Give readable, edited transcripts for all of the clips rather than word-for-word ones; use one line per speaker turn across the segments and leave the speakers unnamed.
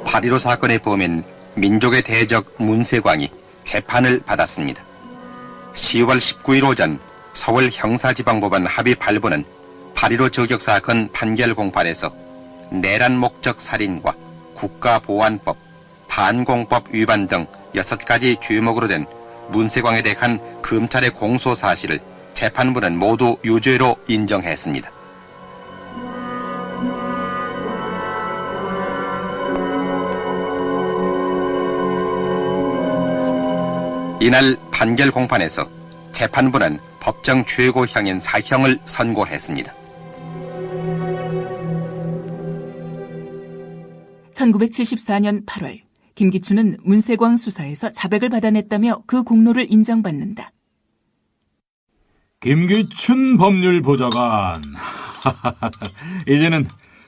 8.15 사건의 범인 민족의 대적 문세광이 재판을 받았습니다. 10월 19일 오전 서울 형사지방법원 합의 8부는 8.15 저격 사건 판결 공판에서 내란 목적 살인과 국가보안법, 반공법 위반 등 6가지 죄목으로 된 문세광에 대한 검찰의 공소 사실을 재판부는 모두 유죄로 인정했습니다. 이날 판결 공판에서 재판부는 법정 최고형인 사형을 선고했습니다.
1974년 8월 김기춘은 문세광 수사에서 자백을 받아냈다며 그 공로를 인정받는다.
김기춘 법률보좌관. 이제는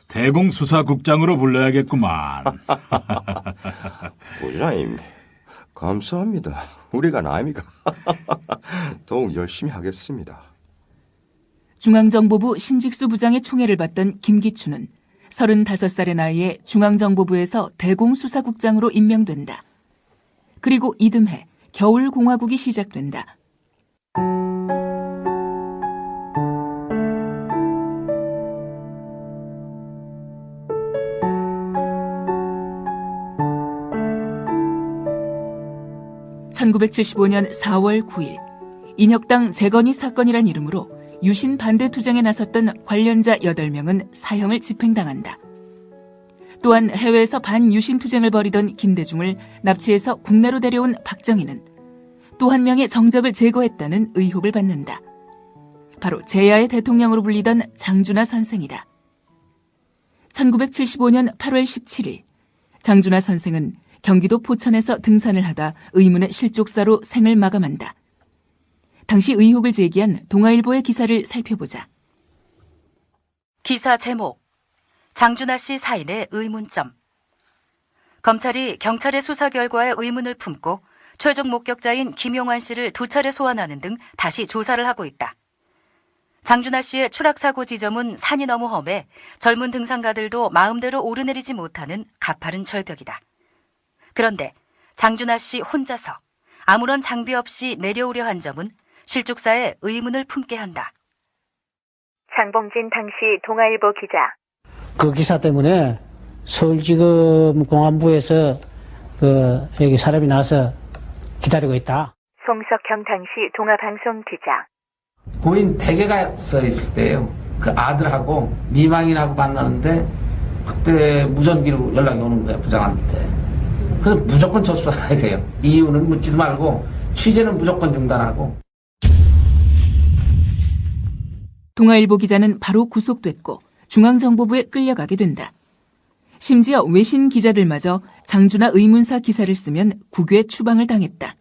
대공수사국장으로 불러야겠구만.
보좌님, 감사합니다. 우리가 남이가. 더욱 열심히 하겠습니다.
중앙정보부 신직수 부장의 총애를 받던 김기춘은 35살의 나이에 중앙정보부에서 대공수사국장으로 임명된다. 그리고 이듬해 겨울공화국이 시작된다. (1975년 4월 9일) 인혁당 재건이 사건이란 이름으로 유신 반대 투쟁에 나섰던 관련자 8명은 사형을 집행당한다. 또한 해외에서 반유신 투쟁을 벌이던 김대중을 납치해서 국내로 데려온 박정희는 또 한 명의 정적을 제거했다는 의혹을 받는다. 바로 제야의 대통령으로 불리던 장준하 선생이다. 1975년 8월 17일 장준하 선생은 경기도 포천에서 등산을 하다 의문의 실족사로 생을 마감한다. 당시 의혹을 제기한 동아일보의 기사를 살펴보자.
기사 제목: 장준하 씨 사인의 의문점. 검찰이 경찰의 수사 결과에 의문을 품고 최종 목격자인 김용환 씨를 2차례 소환하는 등 다시 조사를 하고 있다. 장준하 씨의 추락사고 지점은 산이 너무 험해 젊은 등산가들도 마음대로 오르내리지 못하는 가파른 절벽이다. 그런데 장준하 씨 혼자서 아무런 장비 없이 내려오려 한 점은 실족사에 의문을 품게 한다.
장봉진 당시 동아일보 기자.
그 기사 때문에 서울지검 공안부에서 여기 사람이 나와서 기다리고 있다.
송석형 당시 동아방송 기자.
고인 댁에가 서 있을 때요. 그 아들하고 미망인하고 만나는데 그때 무전기로 연락이 오는 거야, 부장한테. 그래서 무조건 접수하라 이래요. 이유는 묻지도 말고 취재는 무조건 중단하고.
동아일보 기자는 바로 구속됐고 중앙정보부에 끌려가게 된다. 심지어 외신 기자들마저 장준하 의문사 기사를 쓰면 국외 추방을 당했다.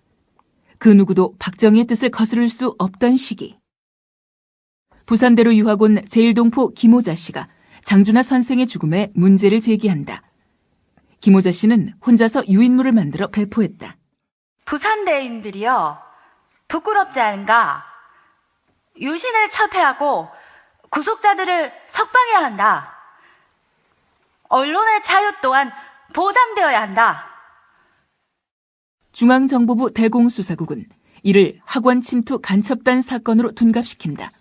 그 누구도 박정희의 뜻을 거스를 수 없던 시기. 부산대로 유학 온 제1동포 김호자 씨가 장준하 선생의 죽음에 문제를 제기한다. 김호자 씨는 혼자서 유인물을 만들어 배포했다.
부산대인들이요, 부끄럽지 않은가? 유신을 철폐하고 구속자들을 석방해야 한다. 언론의 자유 또한 보장되어야 한다.
중앙정보부 대공수사국은 이를 학원 침투 간첩단 사건으로 둔갑시킨다.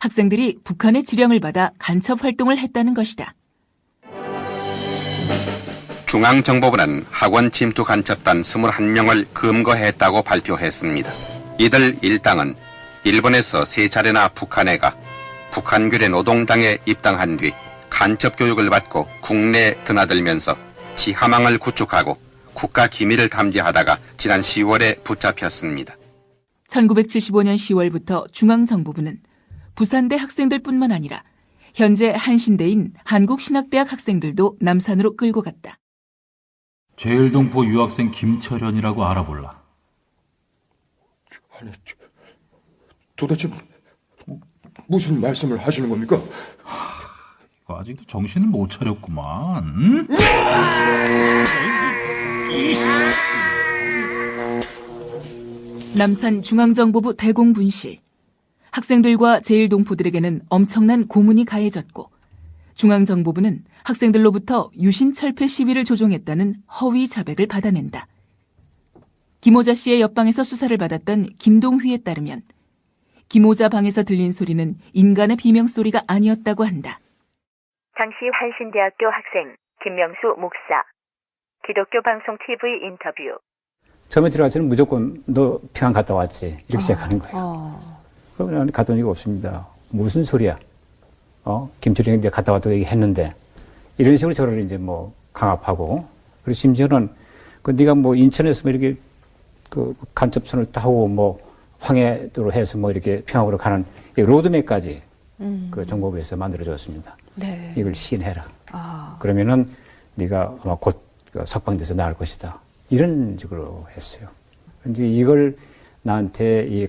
학생들이 북한의 지령을 받아 간첩 활동을 했다는 것이다.
중앙정보부는 학원 침투 간첩단 21명을 검거했다고 발표했습니다. 이들 일당은 일본에서 3차례나 북한에 가 북한교련 노동당에 입당한 뒤 간첩 교육을 받고 국내에 드나들면서 지하망을 구축하고 국가 기밀을 탐지하다가 지난 10월에 붙잡혔습니다.
1975년 10월부터 중앙정보부는 부산대 학생들뿐만 아니라 현재 한신대인 한국신학대학 학생들도 남산으로 끌고 갔다.
제1동포 유학생 김철현이라고 알아볼라.
아니, 도대체 무슨 말씀을 하시는 겁니까?
이거 아직도 정신을 못 차렸구만. 응?
남산 중앙정보부 대공분실. 학생들과 제1동포들에게는 엄청난 고문이 가해졌고 중앙정보부는 학생들로부터 유신철폐 시위를 조종했다는 허위 자백을 받아낸다. 김호자 씨의 옆방에서 수사를 받았던 김동휘에 따르면 김호자 방에서 들린 소리는 인간의 비명소리가 아니었다고 한다.
당시 한신대학교 학생 김명수 목사. 기독교 방송 TV 인터뷰.
처음에 들어가서는 무조건 너 평양 갔다 왔지 이렇게 시작하는 거예요. 그러면 나는 갔다 온 적이 없습니다. 무슨 소리야? 김철웅이 내가 갔다 왔다고 얘기했는데 이런 식으로 저를 이제 뭐 강압하고 그리고 심지어는 네가 뭐 인천에서 뭐 이렇게 그 간첩선을 타고 뭐 황해도로 해서 뭐 이렇게 평양으로 가는 이 로드맵까지 그 정보부에서 만들어줬습니다.
네.
이걸 시인해라. 그러면은 네가 아마 곧 석방돼서 나올 것이다. 이런 식으로 했어요. 이제 이걸 나한테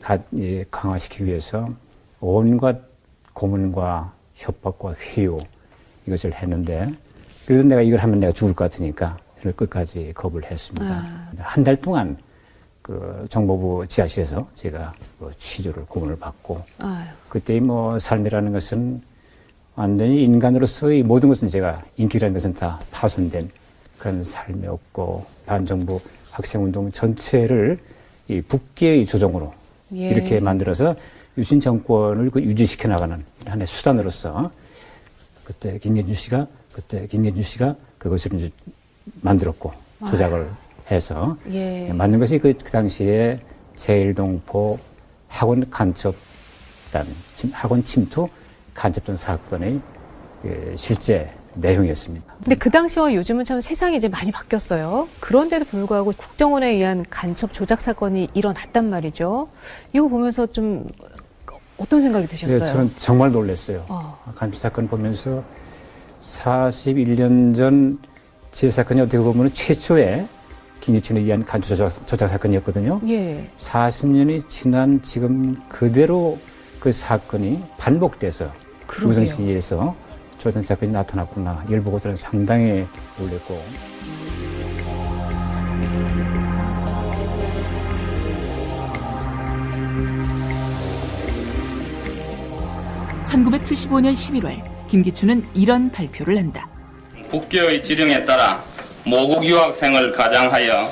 강화시키기 위해서 온갖 고문과 협박과 회유 이것을 했는데 그래도 내가 이걸 하면 내가 죽을 것 같으니까 저를 끝까지 거부를 했습니다. 한 달 동안 그 정보부 지하실에서 제가 취조를 고문을 받고 그때의 뭐 삶이라는 것은 완전히 인간으로서의 모든 것은 제가 인격이라는 것은 다 파손된 그런 삶이었고 반정부 학생운동 전체를 이 북계의 조종으로 이렇게 만들어서 유신 정권을 유지시켜 나가는 하나의 수단으로서 그때 김경준 씨가 그것을 이제 만들었고 조작을 해서 만든 것이 그 당시에 제일동포 학원 간첩단 학원 침투 간첩단 사건의 실제 내용이었습니다.
근데 그 당시와 요즘은 참 세상이 이제 많이 바뀌었어요. 그런데도 불구하고 국정원에 의한 간첩 조작 사건이 일어났단 말이죠. 이거 보면서 좀 어떤 생각이 드셨어요?
네, 저는 정말 놀랐어요. 간첩 사건 보면서 41년 전 제 사건이 어떻게 보면 최초의 김기춘에 의한 간첩 조작 사건이었거든요. 40년이 지난 지금 그대로 그 사건이 반복돼서 우선시에서 조작 사건이 나타났구나. 이걸 보고 저는 상당히 놀랐고.
(1975년 11월) 김기춘은 이런 발표를 한다.
국교의 지령에 따라 모국 유학생을 가장하여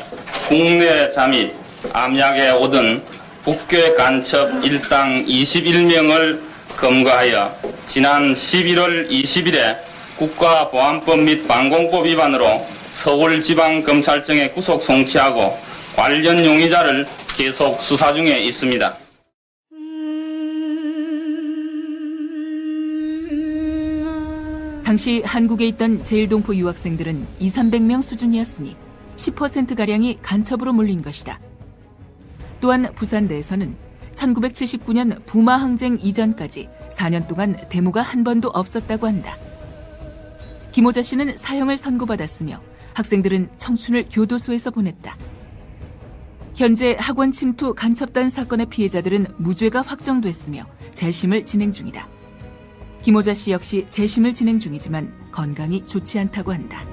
국내 잠입, 암약에 오든 국교의 간첩 일당 21명을 검거하여 지난 11월 20일에 국가보안법 및 방공법 위반으로 서울지방검찰청에 구속 송치하고 관련 용의자를 계속 수사 중에 있습니다.
당시 한국에 있던 제일동포 유학생들은 200~300명 수준이었으니 10%가량이 간첩으로 몰린 것이다. 또한 부산대에서는 1979년 부마 항쟁 이전까지 4년 동안 데모가 한 번도 없었다고 한다. 김호자 씨는 사형을 선고받았으며 학생들은 청춘을 교도소에서 보냈다. 현재 학원 침투 간첩단 사건의 피해자들은 무죄가 확정됐으며 재심을 진행 중이다. 김호자 씨 역시 재심을 진행 중이지만 건강이 좋지 않다고 한다.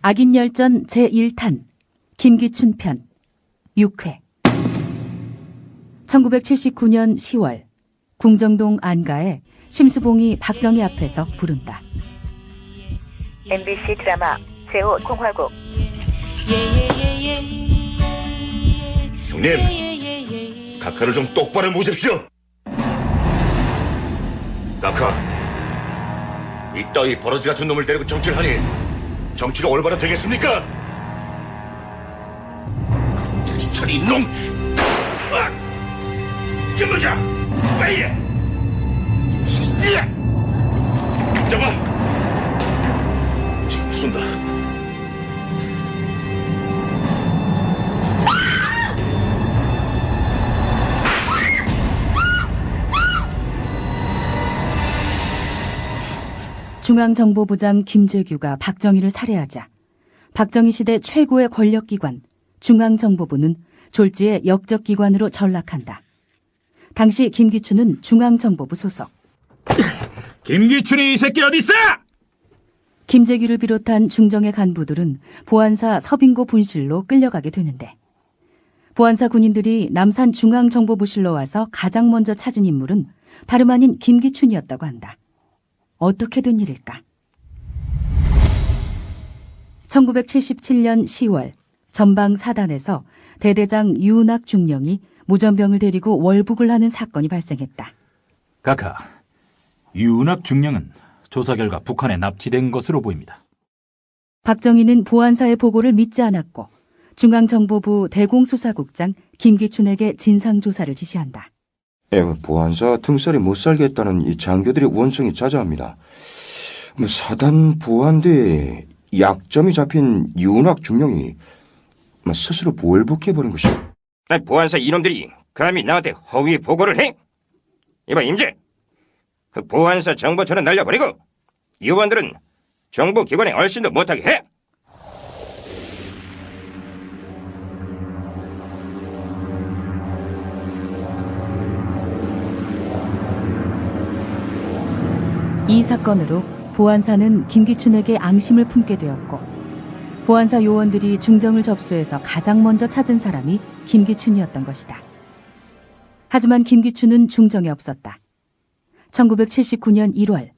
악인열전 제1탄 김기춘 편 6회 1979년 10월 궁정동 안가에 심수봉이 박정희 앞에서 부른다.
MBC 드라마 제5 공화국.
형님, 각하를 좀 똑바로 모십시오. 각하, 이따위 버러지 같은 놈을 데리고 정치를 하니 정치가 올바로 되겠습니까? 정치철이 놈! 김부장, 왜 이래? 잡아! 지금 쏜다.
중앙정보부장 김재규가 박정희를 살해하자 박정희 시대 최고의 권력기관 중앙정보부는 졸지에 역적기관으로 전락한다. 당시 김기춘은 중앙정보부 소속.
김기춘이 이 새끼 어디 있어?
김재규를 비롯한 중정의 간부들은 보안사 서빙고 분실로 끌려가게 되는데 보안사 군인들이 남산 중앙정보부실로 와서 가장 먼저 찾은 인물은 다름 아닌 김기춘이었다고 한다. 어떻게 된 일일까? 1977년 10월 전방 사단에서 대대장 유은학 중령이 무전병을 데리고 월북을 하는 사건이 발생했다.
각하, 유은학 중령은 조사 결과 북한에 납치된 것으로 보입니다.
박정희는 보안사의 보고를 믿지 않았고 중앙정보부 대공수사국장 김기춘에게 진상조사를 지시한다.
보안사 등살이 못 살게 했다는 이 장교들의 원성이 자자합니다. 사단 보안대에 약점이 잡힌 유은학 중령이 스스로 월북해버린 것이오.
보안사 이놈들이 감히 나한테 허위 보고를 해? 이봐 임재, 그 보안사 정보처는 날려버리고 요원들은 정보기관에 얼씬도 못하게 해.
이 사건으로 보안사는 김기춘에게 앙심을 품게 되었고 보안사 요원들이 중정을 접수해서 가장 먼저 찾은 사람이 김기춘이었던 것이다. 하지만 김기춘은 중정에 없었다. 1979년 1월